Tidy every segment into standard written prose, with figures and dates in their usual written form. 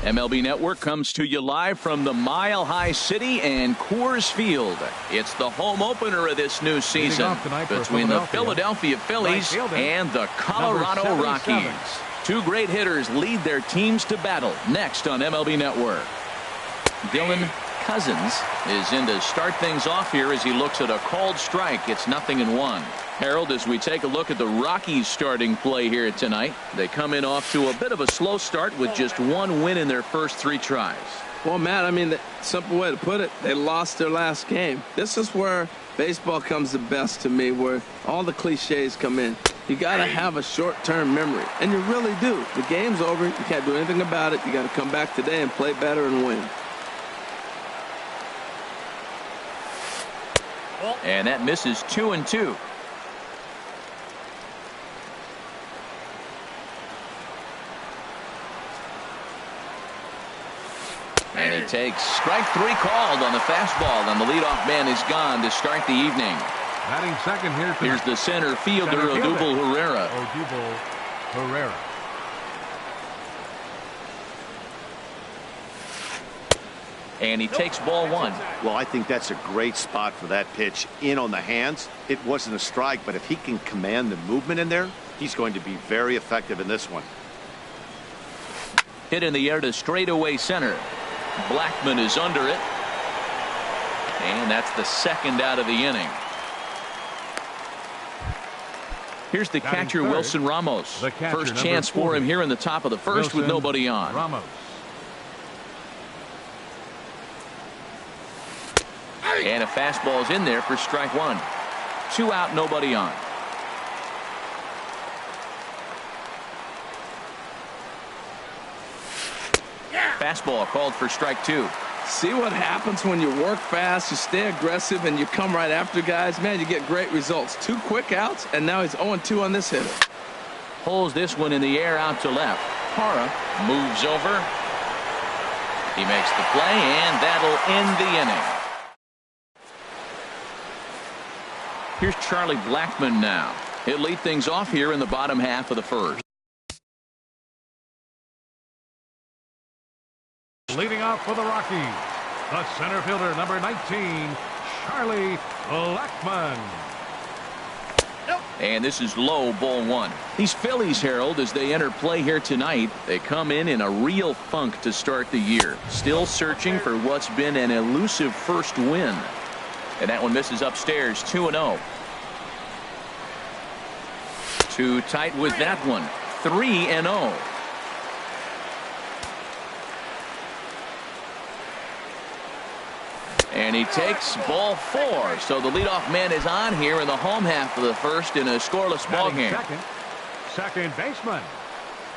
MLB Network comes to you live from the Mile High City and Coors Field. It's the home opener of this new season between the Philadelphia Phillies and the Colorado Rockies. Two great hitters lead their teams to battle next on MLB Network. Dylan Cousins is in to start things off here as he looks at a called strike. It's 0-1. Harold, as we take a look at the Rockies starting play here tonight, they come in off to a bit of a slow start with just one win in their first 3 tries. Well, Matt, I mean, the simple way to put it, they lost their last game. This is where baseball comes the best to me, where all the cliches come in. You got to have a short-term memory, and you really do. The game's over. You can't do anything about it. You got to come back today and play better and win. And that misses 2-2. And he takes strike 3 called on the fastball, and the leadoff man is gone to start the evening. Batting second here. Here's the center fielder, Odubel Herrera. And he takes ball 1. Well, I think that's a great spot for that pitch. In on the hands. It wasn't a strike, but if he can command the movement in there, he's going to be very effective in this one. Hit in the air to straightaway center. Blackman is under it. And that's the second out of the inning. Here's the catcher, third, Wilson Ramos. First chance for him here in the top of the first with nobody on. Ramos. And a fastball's in there for strike 1. 2 out, nobody on. Fastball called for strike 2. See what happens when you work fast, you stay aggressive, and you come right after guys? Man, you get great results. 2 quick outs, and now he's 0-2 on this hitter. Pulls this one in the air out to left. Parra moves over. He makes the play, and that'll end the inning. Here's Charlie Blackman now. He'll lead things off here in the bottom half of the first. Leading off for the Rockies, the center fielder, number 19, Charlie Blackman. And this is low, ball 1. These Phillies, Harold, as they enter play here tonight, they come in a real funk to start the year. Still searching for what's been an elusive first win. And that one misses upstairs, 2-0. Too tight with that one, 3-0. And he takes ball 4. So the leadoff man is on here in the home half of the first in a scoreless ball game. Second baseman,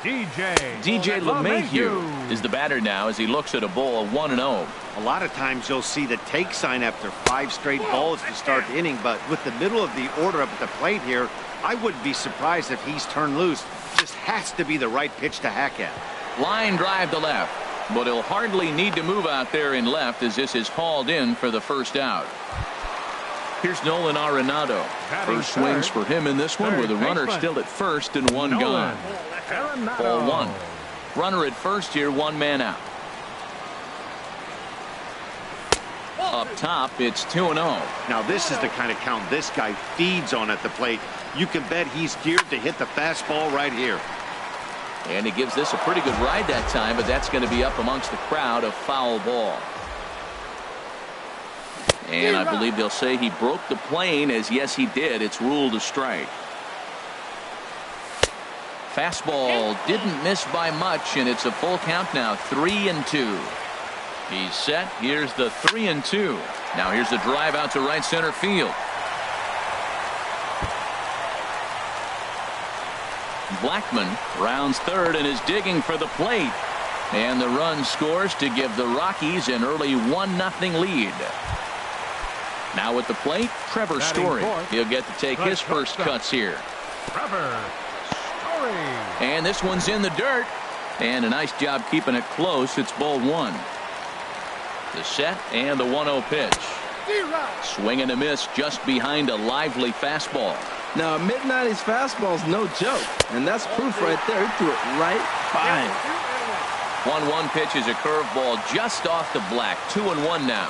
DJ LeMahieu is the batter now as he looks at a ball of 1-0. A lot of times you'll see the take sign after 5 straight balls to start the inning, but with the middle of the order up at the plate here, I wouldn't be surprised if he's turned loose. Just has to be the right pitch to hack at. Line drive to left, but he'll hardly need to move out there in left as this is hauled in for the first out. Here's Nolan Arenado. First swings for him in this one with a runner still at first and 1 gone. Ball 1. Runner at first here, 1 man out. Up top, it's 2-0. Now this is the kind of count this guy feeds on at the plate. You can bet he's geared to hit the fastball right here. And he gives this a pretty good ride that time, but that's going to be up amongst the crowd, a foul ball. And I believe they'll say he broke the plane, as yes he did. It's ruled a strike. Fastball didn't miss by much, and it's a full count now, 3-2. He's set. Here's the 3-2. Now here's the drive out to right center field. Blackman rounds third and is digging for the plate. And the run scores to give the Rockies an early 1-0 lead. Now at the plate, Trevor Story. He'll get to take his first cuts here. Trevor Story. And this one's in the dirt. And a nice job keeping it close. It's ball 1. The set and the 1-0 pitch. Swing and a miss just behind a lively fastball. Now, a mid-90s fastball is no joke, and that's proof right there. He threw it right by him. 1-1 pitch is a curveball just off the black. 2-1 now.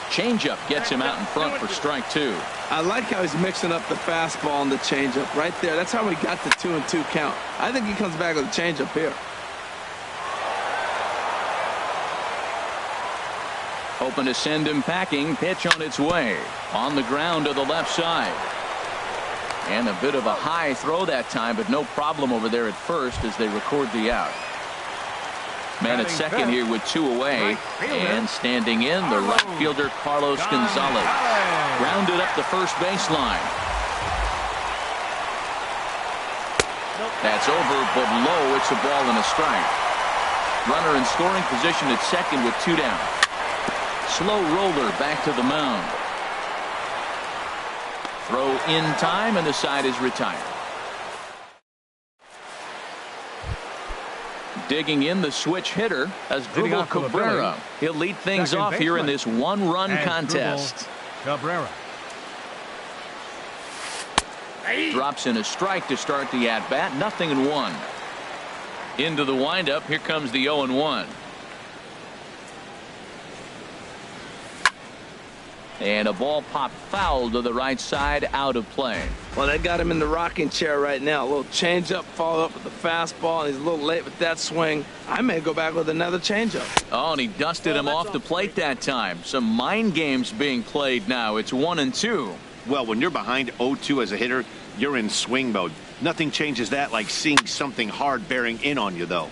Changeup gets him out in front for strike 2. I like how he's mixing up the fastball and the changeup right there. That's how we got the 2-2 count. I think he comes back with a changeup here. Hoping to send him packing. Pitch on its way. On the ground to the left side. And a bit of a high throw that time, but no problem over there at first as they record the out. Man at second here with 2 away. And standing in, the right fielder, Carlos Gonzalez. Grounded up the first baseline. That's over, but low. It's a ball and a strike. Runner in scoring position at second with 2 down. Slow roller back to the mound. Throw in time, and the side is retired. Digging in the switch hitter as Drupal Cabrera. He'll lead things off here in this 1-run contest. Cabrera. Drops in a strike to start the at-bat. 0-1. Into the windup. Here comes the 0-1. And a ball popped foul to the right side, out of play. Well, they got him in the rocking chair right now. A little changeup, follow up with the fastball. And he's a little late with that swing. I may go back with another changeup. Oh, and he dusted him off the plate that time. Some mind games being played now. It's 1-2. Well, when you're behind 0-2 as a hitter, you're in swing mode. Nothing changes that like seeing something hard bearing in on you, though.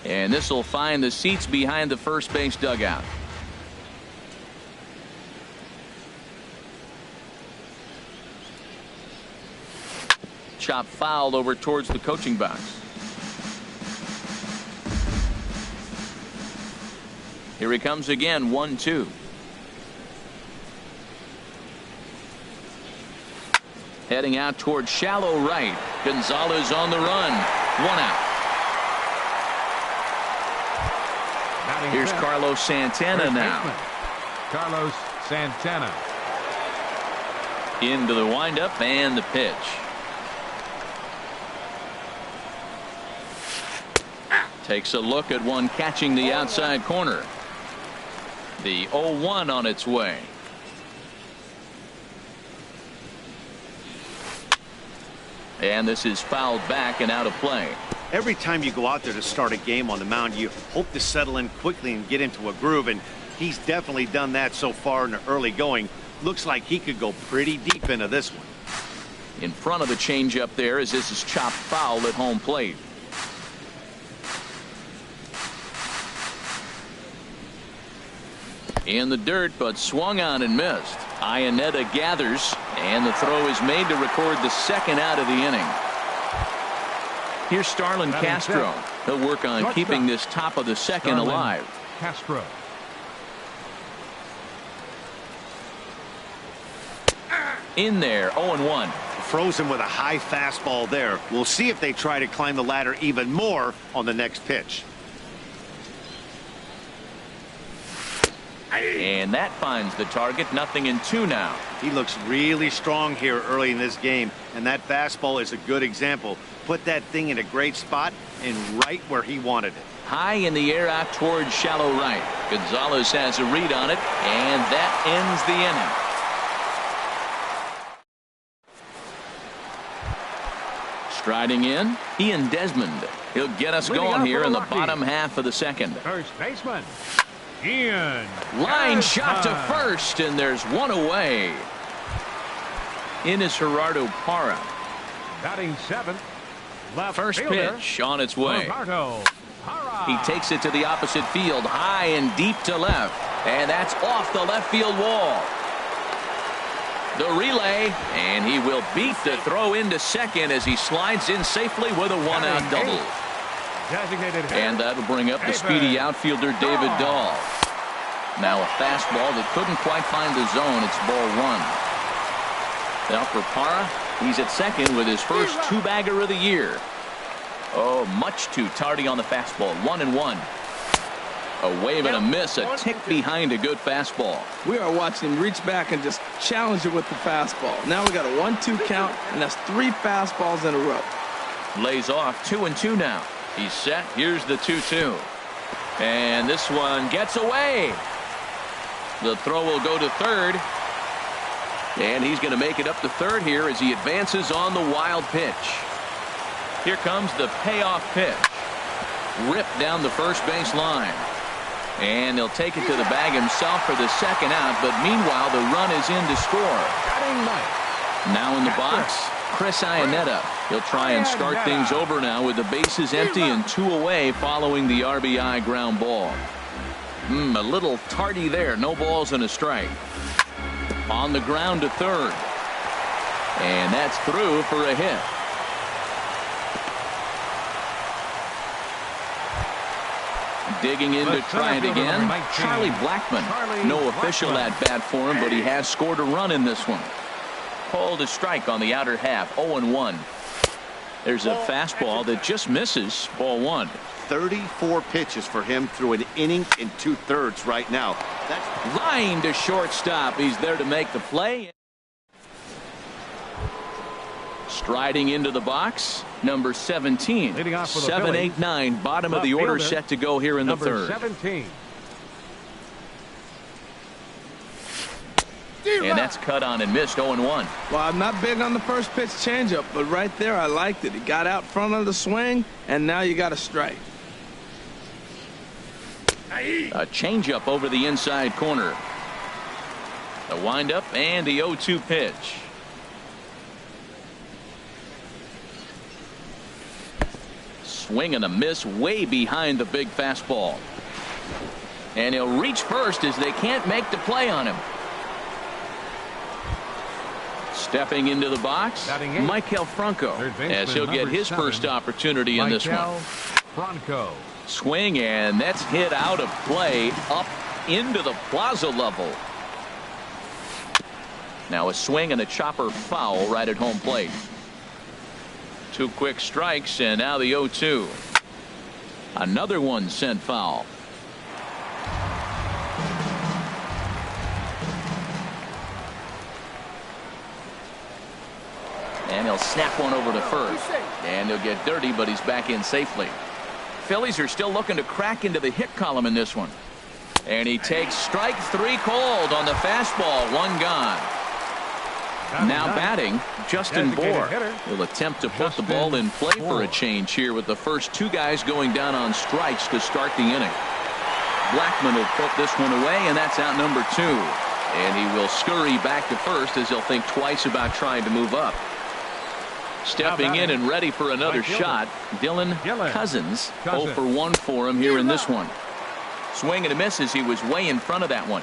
And this will find the seats behind the first base dugout. Chop foul over towards the coaching box. Here he comes again, 1-2. Heading out towards shallow right. Gonzalez on the run. 1 out. Here's Carlos Santana now. Carlos Santana. Into the windup and the pitch. Takes a look at one catching the outside corner. The 0-1 on its way. And this is fouled back and out of play. Every time you go out there to start a game on the mound, you hope to settle in quickly and get into a groove, and he's definitely done that so far in the early going. Looks like he could go pretty deep into this one. In front of the changeup there as this is chopped foul at home plate. In the dirt, but swung on and missed. Iannetta gathers, and the throw is made to record the second out of the inning. Here's Starlin Castro. He'll work on keeping this top of the second alive. Castro. In there, 0-1. Frozen with a high fastball there. We'll see if they try to climb the ladder even more on the next pitch. And that finds the target. 0-2 now. He looks really strong here early in this game, and that fastball is a good example. Put that thing in a great spot and right where he wanted it. High in the air out towards shallow right. Gonzalez has a read on it, and that ends the inning. Striding in, Ian Desmond. He'll get us going here in the bottom half of the second. First baseman, Ian. Line shot to first, and there's one away. In is Gerardo Parra. Batting 7th. Left First fielder, pitch on its way. Gerardo Parra. He takes it to the opposite field, high and deep to left. And that's off the left field wall. The relay, and he will beat the throw into second as he slides in safely with a one-out double. And that'll bring up the speedy outfielder David Dahl. Now a fastball that couldn't quite find the zone. It's ball 1. Now for Parra, he's at second with his first two-bagger of the year. Oh, much too tardy on the fastball. 1-1. A wave and a miss, a tick behind a good fastball. We are watching him reach back and just challenge it with the fastball. Now we got a 1-2 count, and that's 3 fastballs in a row. Lays off 2-2 now. He's set. Here's the 2-2. And this one gets away. The throw will go to third. And he's going to make it up to third here as he advances on the wild pitch. Here comes the payoff pitch. Ripped down the first base line. And he'll take it to the bag himself for the second out. But meanwhile, the run is in to score. Now in the box, Chris Iannetta. He'll try and start things over now with the bases empty and 2 away following the RBI ground ball. A little tardy there. No balls and a strike. On the ground to third. And that's through for a hit. Digging in to try it again. Charlie Blackmon. No official at bat for him, but he has scored a run in this one. Called a strike on the outer half. 0-1. There's a fastball that just misses. Ball 1. 34 pitches for him through an inning and 2/3 right now. That's line to shortstop. He's there to make the play. Striding into the box, number 17. 7, 8, 9. Bottom of the order set to go here in the third. 17. And that's cut on and missed. 0-1. Well, I'm not big on the first pitch changeup, but right there I liked it. He got out front of the swing, and now you got a strike. A changeup over the inside corner. The windup and the 0-2 pitch. Swing and a miss way behind the big fastball. And he'll reach first as they can't make the play on him. Stepping into the box, Maikel Franco, as he'll get his first opportunity in this one. Franco. Swing, and that's hit out of play up into the plaza level. Now a swing and a chopper foul right at home plate. 2 quick strikes, and now the 0-2. Another one sent foul. And he'll snap one over to first. And he'll get dirty, but he's back in safely. Phillies are still looking to crack into the hit column in this one. And he takes strike 3 called on the fastball. 1 gone. Now batting, Justin Bohr. He'll attempt to put the ball in play for a change here with the first 2 guys going down on strikes to start the inning. Blackmon will put this one away, and that's out number 2. And he will scurry back to first as he'll think twice about trying to move up. Stepping in and ready for another shot, Dylan Cousins. 0 for 1 for him here in this one. Swing and a miss as he was way in front of that one.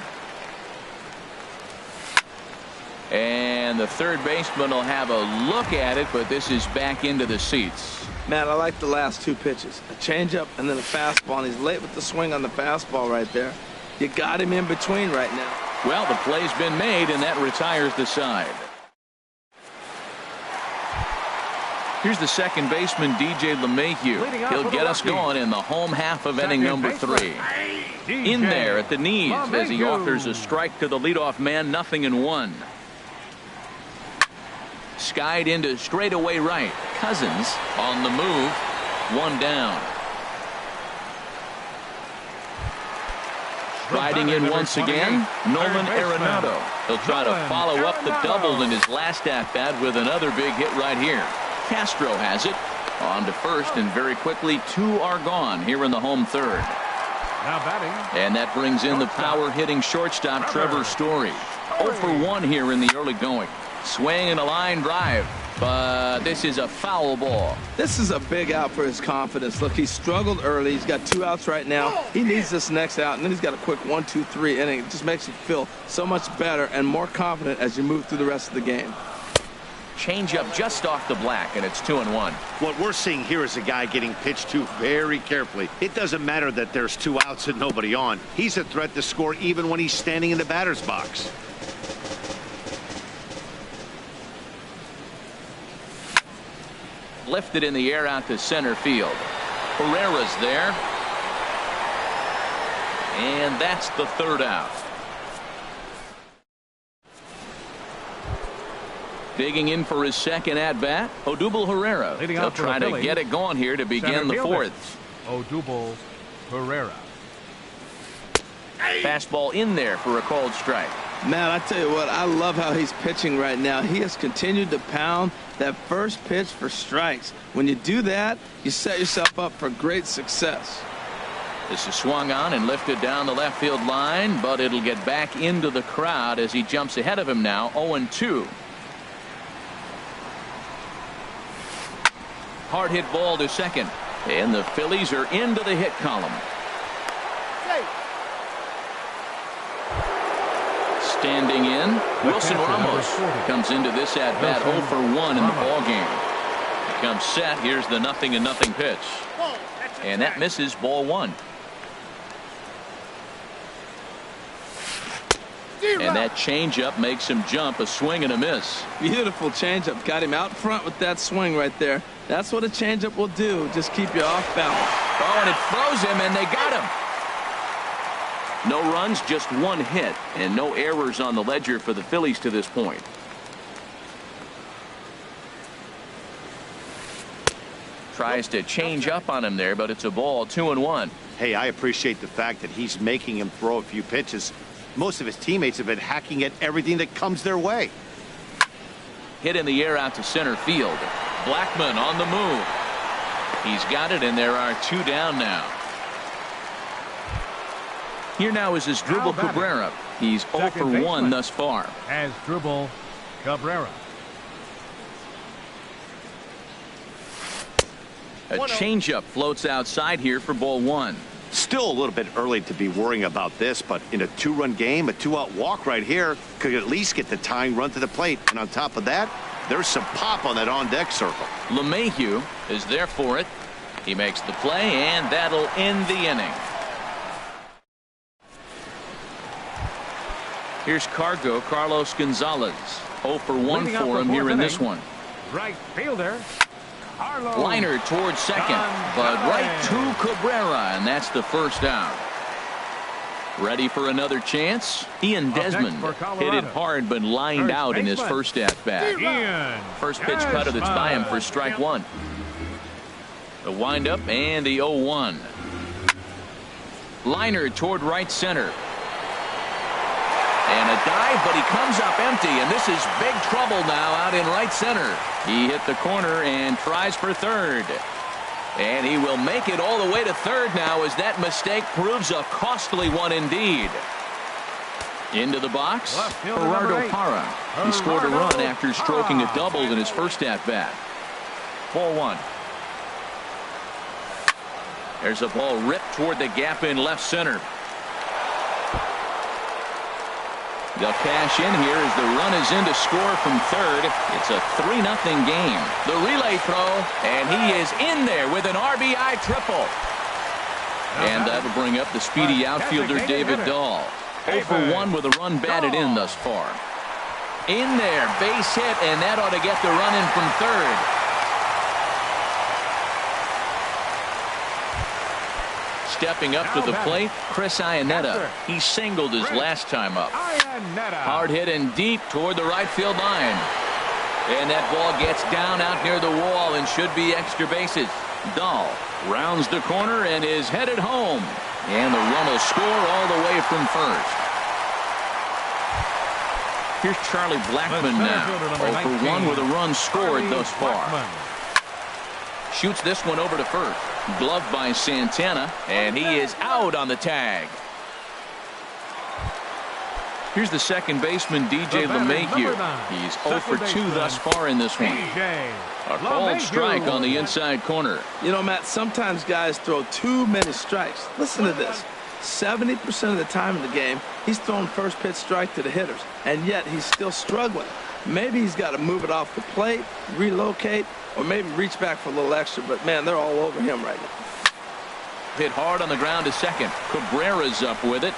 And the third baseman will have a look at it, but this is back into the seats. Man, I like the last 2 pitches. A changeup and then a fastball, and he's late with the swing on the fastball right there. You got him in between right now. Well, the play's been made, and that retires the side. Here's the second baseman, DJ LeMahieu. He'll get us going in the home half of inning number 3. In there at the knees as he offers a strike to the leadoff man, 0-1. Skied into straightaway right. Cousins on the move. 1 down. Riding in once again, Nolan Arenado. He'll try to follow up the double in his last at-bat with another big hit right here. Castro has it on to first, and very quickly 2 are gone here in the home third. Now batting. And that brings in the power hitting shortstop Trevor Story. 0 for 1 here in the early going. Swing and a line drive, but this is a foul ball. This is a big out for his confidence. Look, he struggled early. He's got 2 outs right now. He needs this next out, and then he's got a quick 1, 2, 3 inning. It just makes you feel so much better and more confident as you move through the rest of the game. Changeup just off the black, and it's 2-1. What we're seeing here is a guy getting pitched to very carefully. It doesn't matter that there's 2 outs and nobody on. He's a threat to score even when he's standing in the batter's box. Lifted in the air out to center field. Herrera's there. And that's the 3rd out. Digging in for his second at-bat, Odubel Herrera. He'll try to get it going here to begin the fourth. Odubel Herrera. Fastball in there for a called strike. Man, I tell you what, I love how he's pitching right now. He has continued to pound that first pitch for strikes. When you do that, you set yourself up for great success. This is swung on and lifted down the left field line, but it'll get back into the crowd as he jumps ahead of him now, 0-2. Hard hit ball to second, and the Phillies are into the hit column. Standing in, Wilson Ramos comes into this at bat 0 for 1 in the ball game. He comes set. Here's the 0-0 pitch, and that misses, ball 1. And that changeup makes him jump, a swing and a miss. Beautiful changeup, got him out front with that swing right there. That's what a changeup will do, just keep you off balance. Oh, and it froze him, and they got him. No runs, just one hit, and no errors on the ledger for the Phillies to this point. Tries to change up on him there, but it's a ball, 2-1. Hey, I appreciate the fact that he's making him throw a few pitches. Most of his teammates have been hacking at everything that comes their way. Hit in the air out to center field. Blackmon on the move. He's got it, and there are 2 down now. Here now is Asdrubal Cabrera. He's 0 for 1 thus far. Asdrubal Cabrera. A changeup floats outside here for ball 1. Still a little bit early to be worrying about this, but in a 2-run game, a 2-out walk right here could at least get the tying run to the plate. And on top of that, there's some pop on that on-deck circle. LeMahieu is there for it. He makes the play, and that'll end the inning. Here's Carlos Gonzalez. 0 for 1 for him here in this one. Right fielder. Liner towards second, but right to Cabrera, and that's the first out. Ready for another chance? Ian Desmond hit it hard, but lined out in his first at-bat. First pitch cutter that's by him for strike 1. The windup and the 0-1. Liner toward right center. And a dive, but he comes up empty, and this is big trouble now out in right center. He hit the corner and tries for third. And he will make it all the way to third now as that mistake proves a costly one indeed. Into the box, Gerardo Parra. He scored a run after stroking a double in his first at-bat. Ball 1. There's a ball ripped toward the gap in left center. They'll cash in here as the run is in to score from third. It's a 3-0 game. The relay throw, and he is in there with an RBI triple. And that'll bring up the speedy outfielder David Dahl. 0 for 1 with a run batted in thus far. In there, base hit, and that ought to get the run in from third. Stepping up to the plate, Chris Iannetta. He singled his last time up. Hard hit and deep toward the right field line. And that ball gets down out near the wall and should be extra bases. Dahl rounds the corner and is headed home. And the run will score all the way from first. Here's Charlie Blackmon now. 0 for 1 with a run scored thus far. Shoots this one over to first. Gloved by Santana, and he is out on the tag. Here's the second baseman, DJ LeMahieu. He's 0 for 2 thus far in this one. A called strike on the inside corner. You know, Matt, sometimes guys throw too many strikes. Listen to this. 70% of the time in the game, he's throwing first pitch strike to the hitters, and yet he's still struggling. Maybe he's got to move it off the plate, relocate, or maybe reach back for a little extra, but man, they're all over him right now. Hit hard on the ground to second. Cabrera's up with it.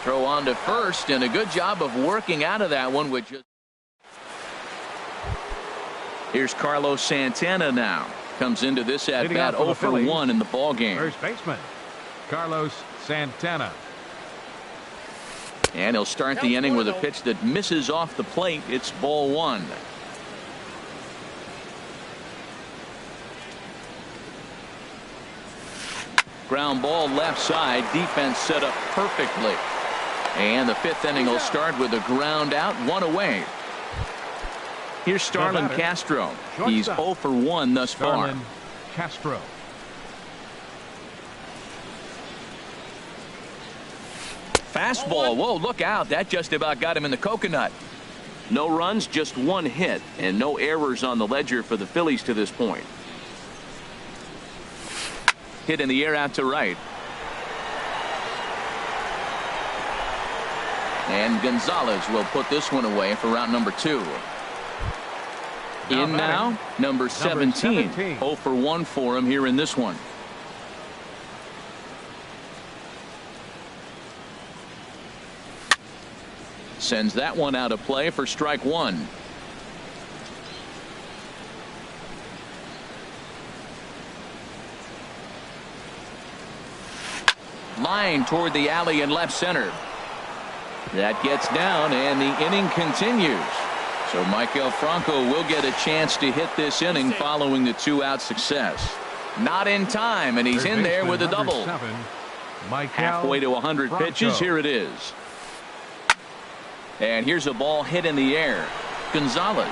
Throw on to first, and a good job of working out of that one with just. Here's Carlos Santana now. Comes into this at bat 0 for 1 in the ball game. First baseman Carlos Santana. And he'll start the inning with a pitch that misses off the plate. It's ball one. Ground ball left side. Defense set up perfectly. And the fifth inning will start with a ground out, one away. Here's Starlin Castro. He's 0 for 1 thus far. Starlin Castro. Fastball. Whoa, look out. That just about got him in the coconut. No runs, just one hit, and no errors on the ledger for the Phillies to this point. Hit in the air out to right. And Gonzalez will put this one away for route number 2. In now, number 17. 0 for 1 for him here in this one. Sends that one out of play for strike one. Line toward the alley in left center. That gets down, and the inning continues. So Maikel Franco will get a chance to hit this inning following the 2-out success. Not in time, and he's in there with a double. Halfway to 100 pitches. Here it is. And here's a ball hit in the air. Gonzalez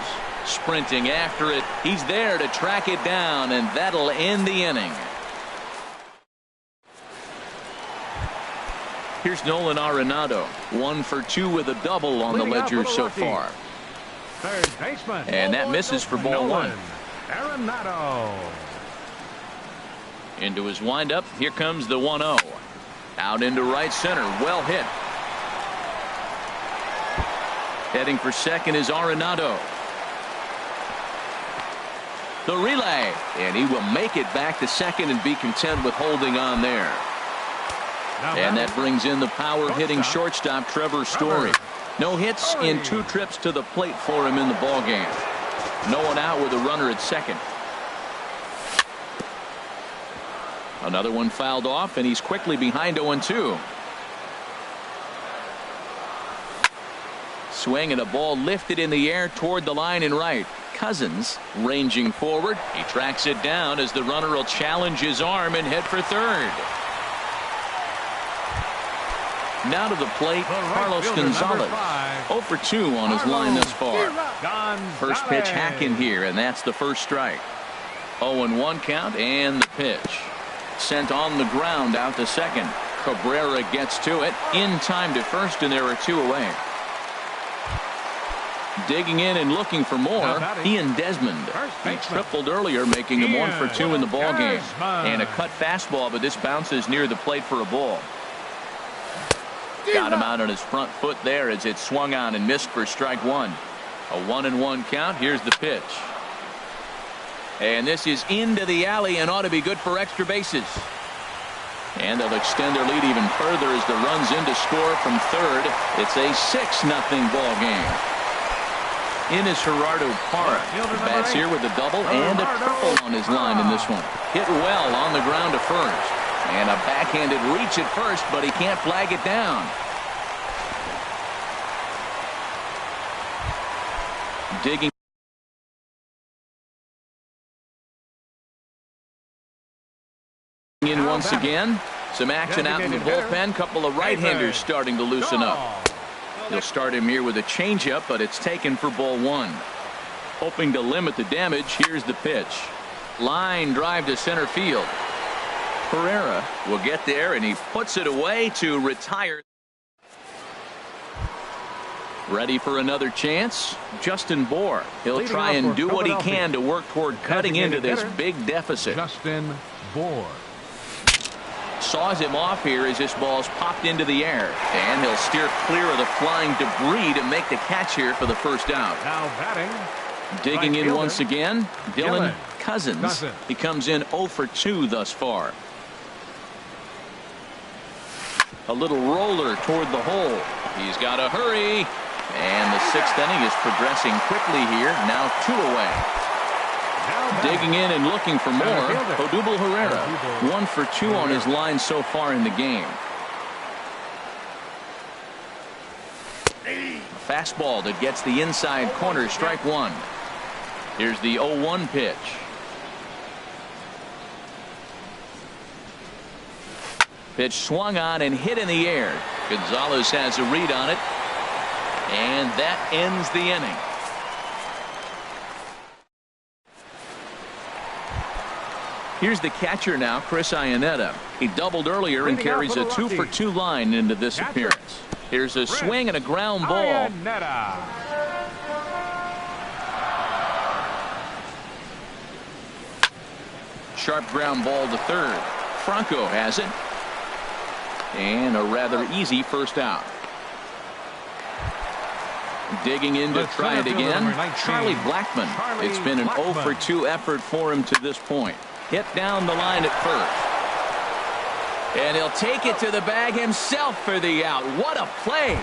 sprinting after it. He's there to track it down, and that'll end the inning. Here's Nolan Arenado. 1 for 2 with a double on the ledger so far. Third baseman. And that misses for ball one. Arenado. Into his windup. Here comes the 1-0. Out into right center. Well hit. Heading for second is Arenado. The relay. And he will make it back to second and be content with holding on there. And that brings in the power-hitting shortstop Trevor Story. No hits in 2 trips to the plate for him in the ballgame. No one out with a runner at second. Another one fouled off, and he's quickly behind 0-2. Swing and a ball lifted in the air toward the line and right. Cousins ranging forward. He tracks it down as the runner will challenge his arm and head for third. Now to the plate, Carlos Gonzalez. 0 for 2 on his line thus far. First pitch hacking here, and that's the first strike. 0-1 count, and the pitch. Sent on the ground out to second. Cabrera gets to it. In time to first, and there are 2 away. Digging in and looking for more, Ian Desmond. He tripled earlier, making him 1 for 2 in the ballgame. And a cut fastball, but this bounces near the plate for a ball. Got him out on his front foot there as it swung on and missed for strike one. A 1-1 count. Here's the pitch. And this is into the alley and ought to be good for extra bases. And they'll extend their lead even further as the runs in to score from third. It's a 6-0 ball game. In is Gerardo Parra. Bats here with a double and a triple on his line in this one. Hit well on the ground to first. And a backhanded reach at first, but he can't flag it down. Digging in once again. Some action out in the bullpen. Couple of right-handers starting to loosen up. They'll start him here with a changeup, but it's taken for ball one. Hoping to limit the damage. Here's the pitch. Line drive to center field. Pereira will get there, and he puts it away to retire. Ready for another chance. Justin Bohr. He'll try and do what he can to work toward cutting into this big deficit. Justin Bohr. Saws him off here as this ball's popped into the air. And he'll steer clear of the flying debris to make the catch here for the first out. Now batting. Digging in once again, Dylan Cousins. He comes in 0 for 2 thus far. A little roller toward the hole. He's got to hurry. And the 6th inning is progressing quickly here. Now 2 away. Digging in and looking for more. Odubel Herrera. 1 for 2 on his line so far in the game. fastball that gets the inside corner, strike one. Here's the 0-1 pitch. Pitch swung on and hit in the air. Gonzalez has a read on it, and that ends the inning. Here's the catcher now, Chris Iannetta. He doubled earlier and carries a 2-for-2 line into this appearance. Here's a swing and a ground ball. Sharp ground ball to third. Franco has it. And a rather easy first out. Digging in to try it again, Charlie Blackmon. It's been an 0-for-2 effort for him to this point. Hit down the line at first. And he'll take it to the bag himself for the out. What a play.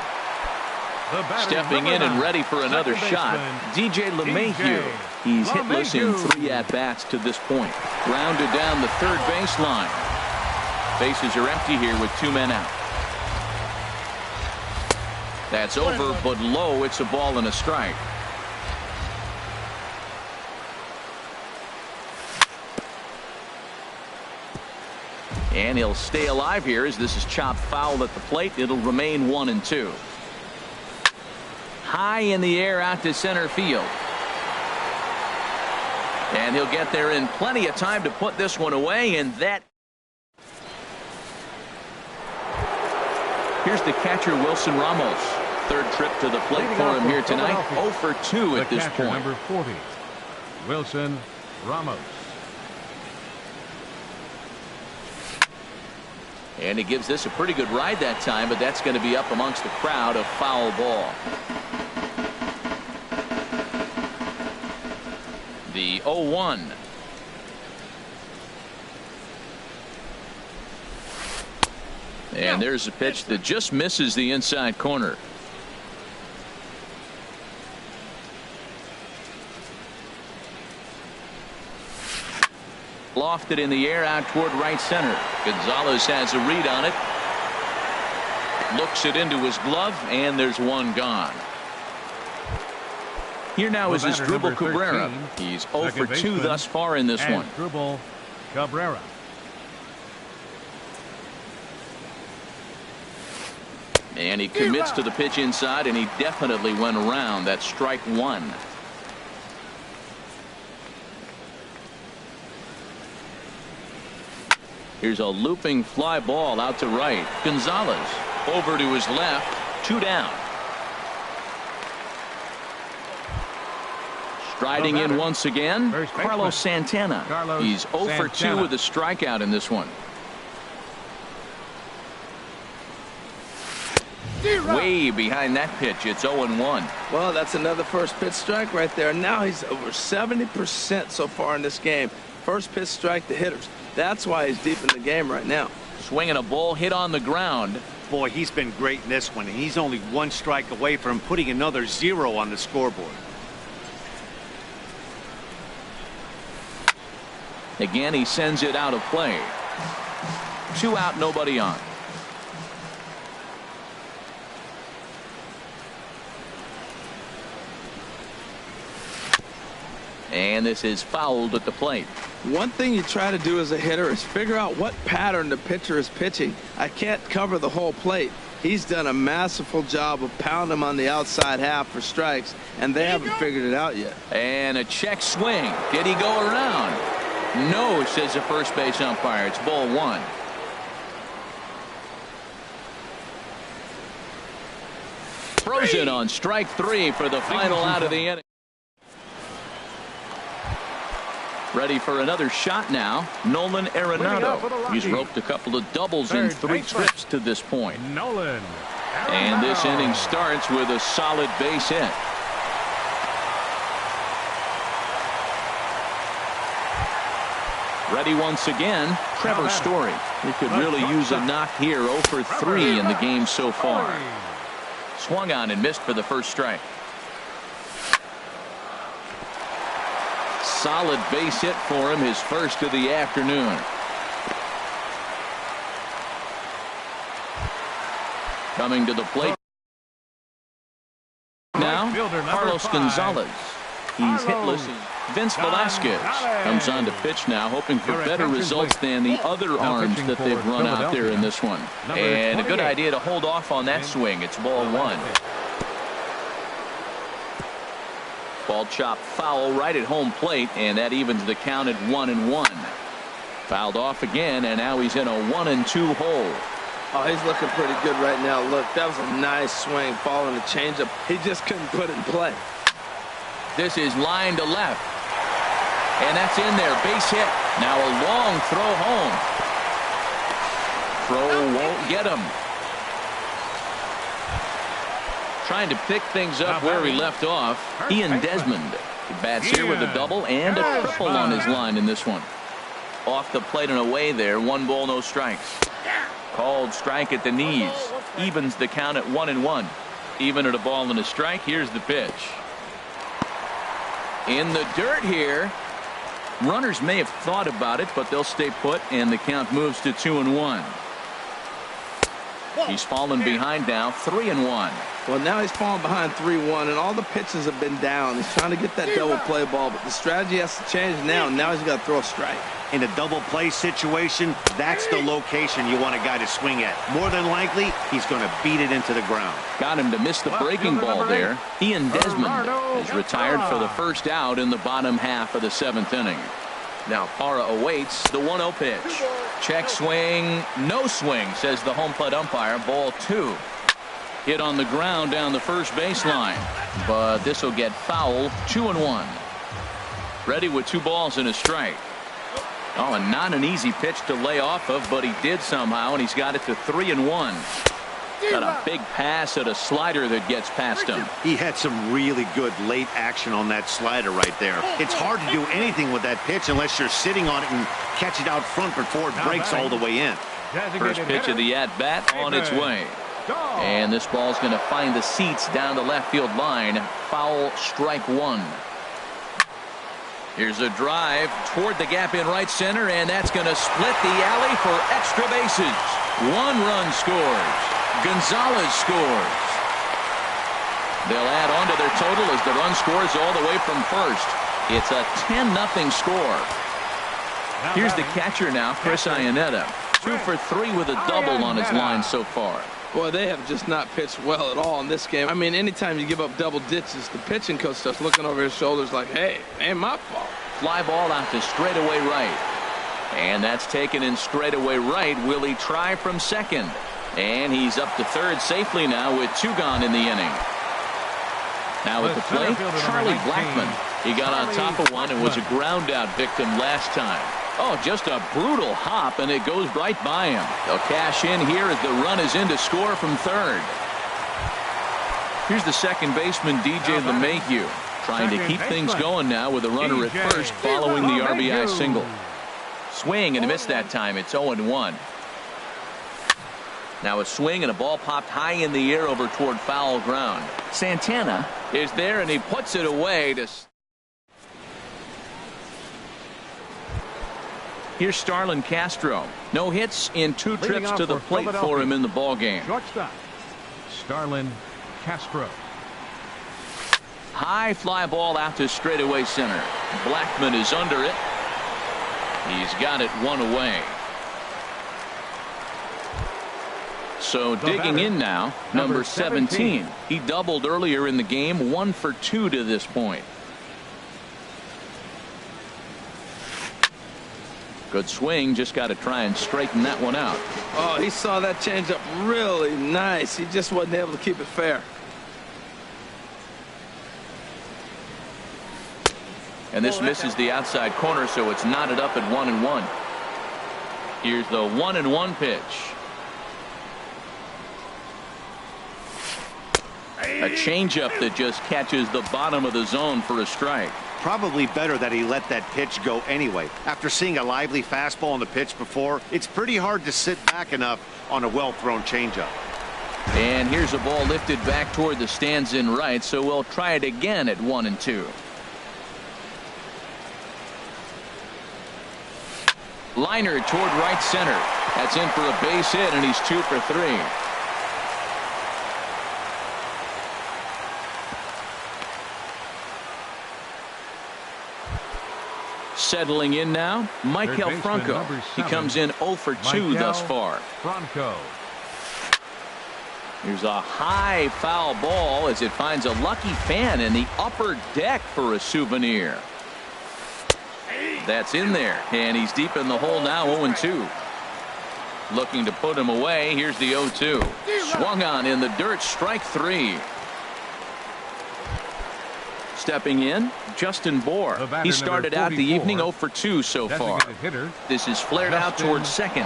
Stepping in and ready for another shot, DJ LeMahieu. He's hitless in 3 at-bats to this point. Grounded down the third baseline. Bases are empty here with 2 men out. That's over, but low. It's a ball and a strike. And he'll stay alive here as this is chopped foul at the plate. It'll remain 1-2. High in the air out to center field. And he'll get there in plenty of time to put this one away, and that. Here's the catcher, Wilson Ramos. Third trip to the plate for him here tonight. 0-for-2 at this point. Number 40, Wilson Ramos. And he gives this a pretty good ride that time, but that's going to be up amongst the crowd. A foul ball. The 0-1. And there's a pitch that just misses the inside corner. Lofted in the air out toward right center. Gonzalez has a read on it. Looks it into his glove, and there's one gone. Here now is Asdrubal Cabrera. He's 0-for-2 thus far in this one. Asdrubal Cabrera. And he commits to the pitch inside, and he definitely went around. That's strike one. Here's a looping fly ball out to right. Gonzalez over to his left. 2 down. Striding in once again, Carlos Santana. He's 0-for-2 with a strikeout in this one. Way behind that pitch. It's 0-1. Well, that's another first pitch strike right there. Now he's over 70% so far in this game. First pitch strike to hitters. That's why he's deep in the game right now. Swinging a ball hit on the ground. Boy, he's been great in this one, and he's only 1 strike away from putting another 0 on the scoreboard. Again, he sends it out of play. 2 out, nobody on. And this is fouled at the plate. One thing you try to do as a hitter is figure out what pattern the pitcher is pitching. I can't cover the whole plate. He's done a masterful job of pounding him on the outside half for strikes, and they haven't figured it out yet. And a check swing. Did he go around? No, says the first base umpire. It's ball 1. Frozen on strike 3 for the final out of the inning. Ready for another shot now. Nolan Arenado. He's roped a couple of doubles in 3 trips to this point. Nolan. And this inning starts with a solid base hit. Ready once again, Trevor Story. He could really use a knock here. 0-for-3 in the game so far. Swung on and missed for the first strike. Solid base hit for him, his first of the afternoon. Coming to the plate. Carlos Gonzalez. He's hitless. Vince Velasquez comes on to pitch now, hoping for better results than the other arms that they've run out there in this one. And a good idea to hold off on that swing. It's ball one. Ball chopped foul right at home plate, and that evens the count at 1-1. Fouled off again, and now he's in a 1-2 hole. Oh, he's looking pretty good right now. Look, that was a nice swing following the changeup. He just couldn't put it in play. This is line to left. And that's in there. Base hit. Now a long throw home. Throw won't get him. Trying to pick things up where he left off. Ian Desmond. He bats here with a double and a triple on his line in this one. Off the plate and away there. 1 ball, no strikes. Called strike at the knees. Evens the count at 1-1. Even at a ball and a strike. Here's the pitch. In the dirt here. Runners may have thought about it, but they'll stay put, and the count moves to 2-1. He's fallen behind now, 3-1. Well, now he's falling behind 3-1, and all the pitches have been down. He's trying to get that double play ball, but the strategy has to change now. Now he's got to throw a strike. In a double play situation, that's the location you want a guy to swing at. More than likely, he's going to beat it into the ground. Got him to miss the breaking ball there. Ian Desmond is retired for the first out in the bottom half of the 7th inning. Now Parra awaits the 1-0 pitch. Check swing, no swing, says the home plate umpire. Ball 2. Hit on the ground down the first baseline, but this will get foul. 2-1. Ready with 2 balls and a strike. Oh, and not an easy pitch to lay off of, but he did somehow, and he's got it to 3-1. Got a big pass at a slider that gets past him. He had some really good late action on that slider right there. It's hard to do anything with that pitch unless you're sitting on it and catch it out front before it breaks all the way in. First pitch of the at-bat on its way. And this ball's going to find the seats down the left field line. Foul, strike 1. Here's a drive toward the gap in right center, and that's going to split the alley for extra bases. 1 run scores. Gonzalez scores. They'll add on to their total as the run scores all the way from first. It's a 10-0 score. Here's the catcher now, Chris Iannetta. 2 for 3 with a double on his line so far. Boy, they have just not pitched well at all in this game. I mean, anytime you give up double ditches, the pitching coach starts looking over his shoulders like, hey, ain't my fault. Fly ball out to straightaway right. And that's taken in straightaway right. Will he try from second? And he's up to third safely now with 2 gone in the inning. Now at the plate, Charlie Blackmon. He got on top of one and was a ground out victim last time. Oh, just a brutal hop, and it goes right by him. They'll cash in here as the run is in to score from third. Here's the second baseman, DJ LeMahieu, trying to keep things going now with a runner at first following the RBI single. Swing and a miss that time. It's 0-1. Now a swing and a ball popped high in the air over toward foul ground. Santana is there, and he puts it away to... Here's Starlin Castro. No hits in 2 trips to the plate for him in the ballgame. Shortstop, Starlin Castro. High fly ball out to straightaway center. Blackmon is under it. He's got it 1 away. So digging in now, number 17. He doubled earlier in the game, 1 for 2 to this point. Good swing, just got to try and straighten that one out. Oh, he saw that changeup really nice. He just wasn't able to keep it fair. And this misses the outside corner, so it's knotted up at 1-1. Here's the 1-1 pitch. A changeup that just catches the bottom of the zone for a strike. Probably better that he let that pitch go anyway. After seeing a lively fastball on the pitch before, it's pretty hard to sit back enough on a well-thrown changeup. And here's a ball lifted back toward the stands in right, so we'll try it again at 1-2. Liner toward right center. That's in for a base hit, and he's 2 for 3. Settling in now, Michael Franco. He comes in 0 for 2 thus far. Franco. Here's a high foul ball as it finds a lucky fan in the upper deck for a souvenir. That's in there, and he's deep in the hole now, 0-2. Looking to put him away. Here's the 0-2. Swung on in the dirt, strike 3. Stepping in, Justin Bohr. He started out the evening 0 for 2 so far. This is flared out towards second.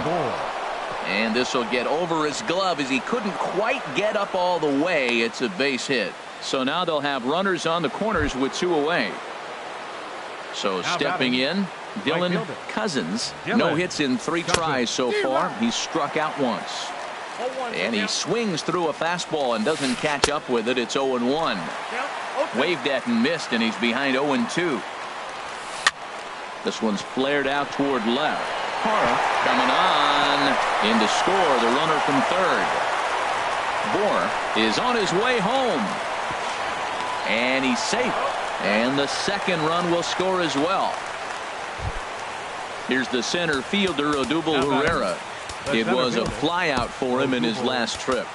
And this will get over his glove as he couldn't quite get up all the way. It's a base hit. So now they'll have runners on the corners with 2 away. So stepping in, Dylan Cousins. No hits in 3 tries so far. He's struck out once. And he swings through a fastball and doesn't catch up with it. It's 0-1. Waved at and missed, and he's behind 0-2. This one's flared out toward left. Hara coming on in to score the runner from third. Bohr is on his way home. And he's safe. And the second run will score as well. Here's the center fielder, Odubel Herrera. It was a flyout for him in his last trip.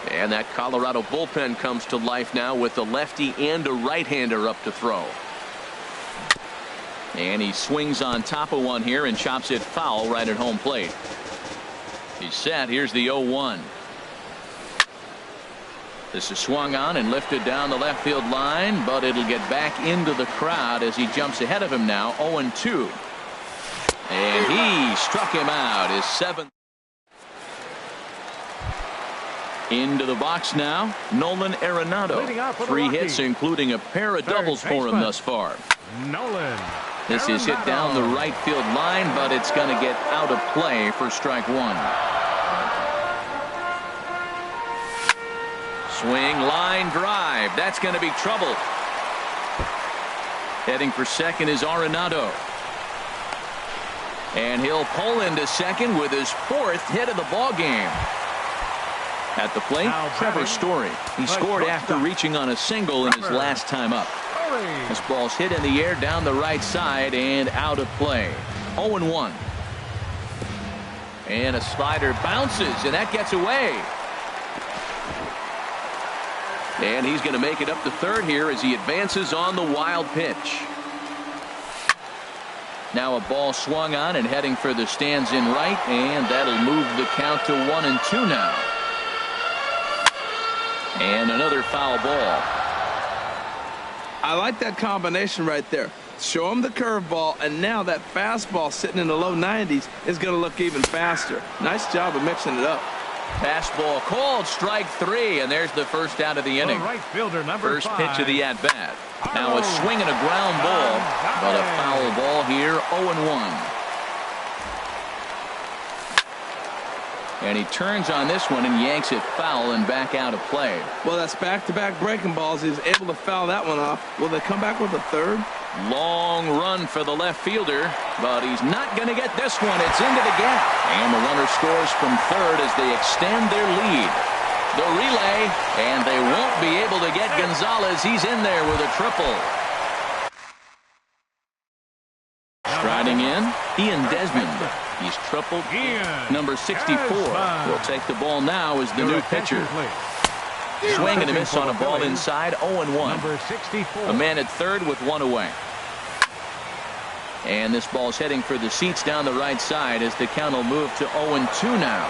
And that Colorado bullpen comes to life now with a lefty and a right-hander up to throw. And he swings on top of one here and chops it foul right at home plate. He's set. Here's the 0-1. This is swung on and lifted down the left field line, but it'll get back into the crowd as he jumps ahead of him now, 0-2. And he struck him out, his 7th. Into the box now, Nolan Arenado. 3 hits, including a pair of doubles for him thus far. Nolan. This is hit down the right field line, but it's going to get out of play for strike 1. Swing, line drive. That's going to be trouble. Heading for second is Arenado. And he'll pull into second with his 4th hit of the ball game. At the plate, Trevor Story. He scored after reaching on a single in his last time up. This ball's hit in the air down the right side and out of play. 0-1. And a slider bounces, and that gets away. And he's going to make it up to third here as he advances on the wild pitch. Now a ball swung on and heading for the stands in right, and that'll move the count to 1-2 now. And another foul ball. I like that combination right there. Show him the curveball, and now that fastball sitting in the low 90s is going to look even faster. Nice job of mixing it up. Fastball called, strike 3, and there's the first out of the inning. Right fielder, first 5. pitch of the at-bat. Now a swing and a ground ball, but a foul ball here, 0-1. And he turns on this one and yanks it foul and back out of play. Well, that's back-to-back breaking balls. He's able to foul that one off. Will they come back with a third? Long run for the left fielder, but he's not going to get this one. It's into the gap. And the runner scores from third as they extend their lead. The relay, and they won't be able to get Gonzalez. He's in there with a triple. Striding in, Ian Desmond. He's tripled. Number 64 will take the ball now as the new pitcher. Swing and a miss on a ball inside, 0-1. A man at third with 1 away. And this ball's heading for the seats down the right side as the count will move to 0-2 now.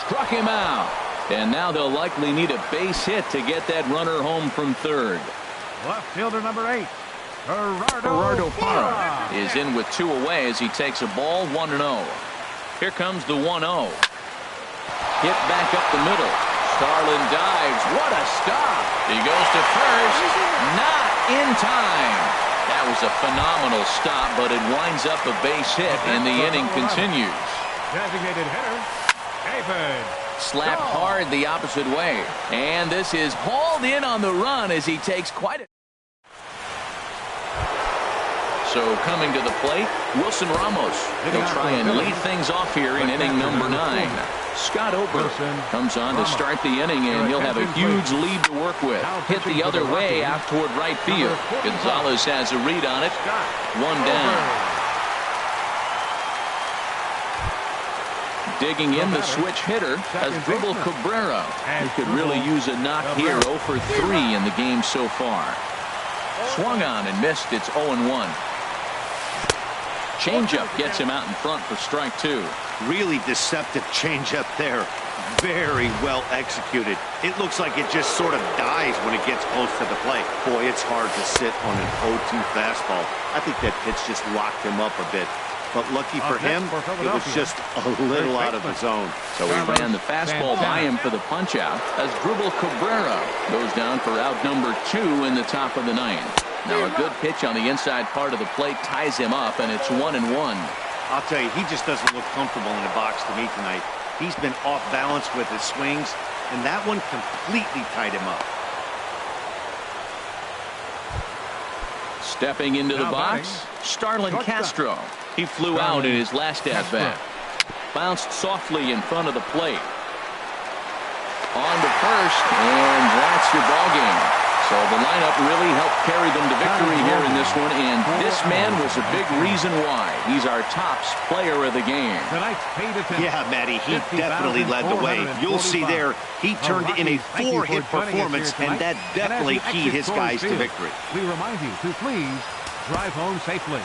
Struck him out. And now they'll likely need a base hit to get that runner home from third. Left fielder number 8. Gerardo Parra is in with 2 away as he takes a ball, 1-0. Here comes the 1-0. Hit back up the middle. Starlin dives. What a stop. He goes to first. Not in time. That was a phenomenal stop, but it winds up a base hit, and the inning continues. Designated hitter, David. Slapped hard the opposite way. And this is hauled in on the run as he takes quite a... So coming to the plate, Wilson Ramos. He'll try and lead things off here in inning number 9. Scott Ober comes on to start the inning, and he'll have a huge lead to work with. Hit the other way out toward right field. Gonzalez has a read on it. One down. Digging in the switch hitter as Dribble Cabrera. He could really use a knock here. 0 for 3 in the game so far. Swung on and missed. It's 0-1. Changeup gets him out in front for strike 2. Really deceptive changeup there. Very well executed. It looks like it just sort of dies when it gets close to the plate. Boy, it's hard to sit on an 0-2 fastball. I think that pitch just locked him up a bit. But lucky for him, it was just a little out of the zone. So he ran the fastball by him for the punch-out as Dribble Cabrera goes down for out number 2 in the top of the 9th. Now a good pitch on the inside part of the plate ties him up, and it's 1-1. I'll tell you, he just doesn't look comfortable in the box to me tonight. He's been off balance with his swings, and that one completely tied him up. Stepping into the box, Starlin Castro. He flew out in his last at-bat. Bounced softly in front of the plate. On to first, and that's your ball game. So the lineup really helped carry them to victory here in this one, and this man was a big reason why. He's our tops player of the game. Yeah, Matty, he definitely led the way. You'll see there, he turned in a 4-hit performance, and that definitely keyed his guys to victory. We remind you to please drive home safely.